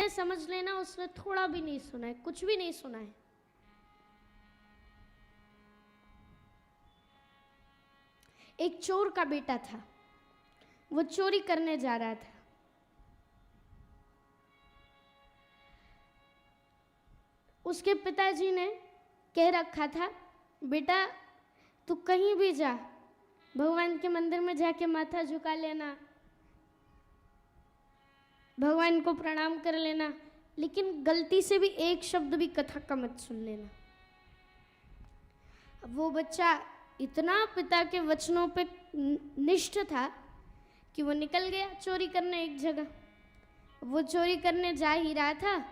है समझ लेना उसने थोड़ा भी नहीं सुना है, कुछ भी नहीं सुना है। एक चोर का बेटा था, वो चोरी करने जा रहा था। उसके पिताजी ने कह रखा था, बेटा तू कहीं भी जा, भगवान के मंदिर में जाके माथा झुका लेना, भगवान को प्रणाम कर लेना, लेकिन गलती से भी एक शब्द भी कथा का मत सुन लेना। अब वो बच्चा इतना पिता के वचनों पे निष्ठ था कि वो निकल गया चोरी करने एक जगह। वो चोरी करने जा ही रहा था,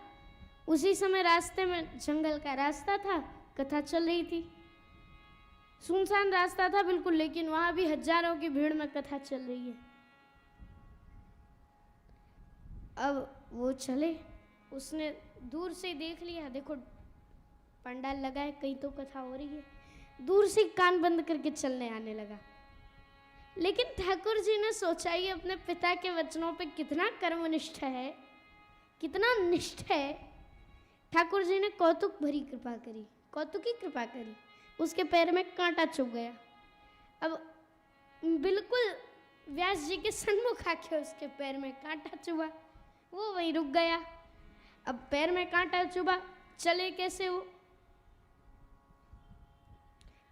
उसी समय रास्ते में जंगल का रास्ता था, कथा चल रही थी। सुनसान रास्ता था बिल्कुल, लेकिन वहां भी हजारों की भीड़ में कथा चल रही है। अब वो चले, उसने दूर से देख लिया, देखो पंडाल लगा है, कहीं तो कथा हो रही है। दूर से कान बंद करके चलने आने लगा। लेकिन ठाकुर जी ने सोचा ये अपने पिता के वचनों पे कितना कर्मनिष्ठ है, कितना निष्ठ है। ठाकुर जी ने कौतुक भरी कृपा करी, कौतुकी कृपा करी। उसके पैर में कांटा चुभ गया। अब बिल्कुल व्यास जी के सन्मुख आके उसके पैर में कांटा चुभा, वो वहीं रुक गया। अब पैर में कांटा चुभा, चले कैसे वो?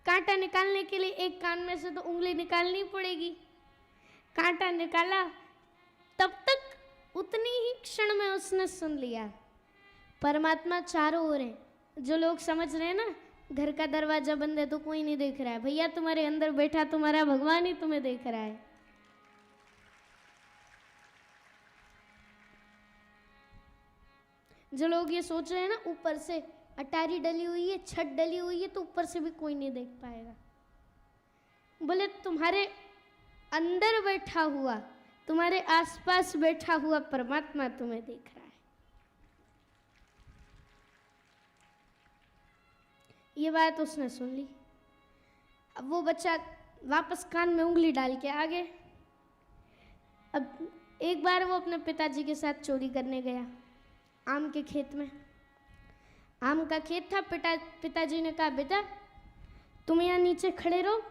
कांटा निकालने के लिए एक कान में से तो उंगली निकालनी पड़ेगी। कांटा निकाला, तब तक उतनी ही क्षण में उसने सुन लिया, परमात्मा चारों ओर है। जो लोग समझ रहे हैं ना, घर का दरवाजा बंद है तो कोई नहीं देख रहा है, भैया तुम्हारे अंदर बैठा तुम्हारा भगवान ही तुम्हें देख रहा है। जो लोग ये सोच रहे हैं ना ऊपर से अटारी डली हुई है, छत डली हुई है, तो ऊपर से भी कोई नहीं देख पाएगा। बोले तुम्हारे अंदर बैठा हुआ, तुम्हारे आसपास बैठा हुआ परमात्मा तुम्हें देख रहा है। ये बात उसने सुन ली। अब वो बच्चा वापस कान में उंगली डाल के आ गए। अब एक बार वो अपने पिताजी के साथ चोरी करने गया आम के खेत में। आम का खेत था। पिताजी ने कहा, बेटा तुम यहाँ नीचे खड़े रहो,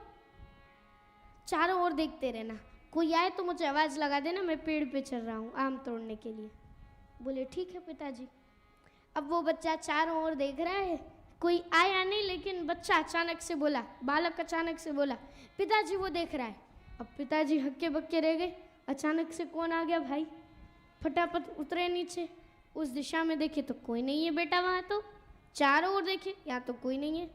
चारों ओर देखते रहना, कोई आए तो मुझे आवाज़ लगा देना, मैं पेड़ पे चढ़ रहा हूँ आम तोड़ने के लिए। बोले ठीक है पिताजी। अब वो बच्चा चारों ओर देख रहा है, कोई आया नहीं, लेकिन बच्चा अचानक से बोला, बालक अचानक से बोला, पिताजी वो देख रहा है। अब पिताजी हक्के बक्के रह गए, अचानक से कौन आ गया भाई। फटाफट उतरे नीचे, उस दिशा में देखे तो कोई नहीं है बेटा, वहाँ तो चारों ओर देखे, यहाँ तो कोई नहीं है।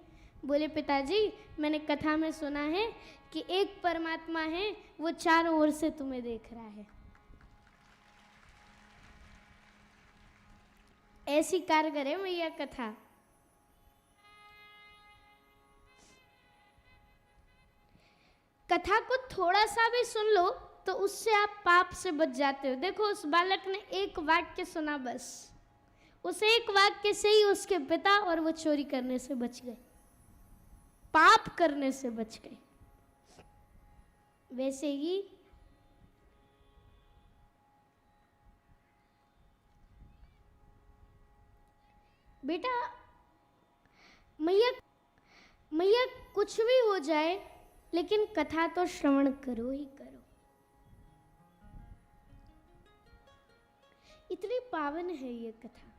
बोले पिताजी मैंने कथा में सुना है कि एक परमात्मा है, वो चारों ओर से तुम्हें देख रहा है। ऐसी कारगर है मैया कथा। कथा को थोड़ा सा भी सुन लो तो उससे आप पाप से बच जाते हो। देखो उस बालक ने एक वाक्य सुना, बस उस एक वाक्य से ही उसके पिता और वो चोरी करने से बच गए, पाप करने से बच गए। वैसे ही बेटा मैया कुछ भी हो जाए, लेकिन कथा तो श्रवण करो ही करो। इतनी पावन है ये कथा।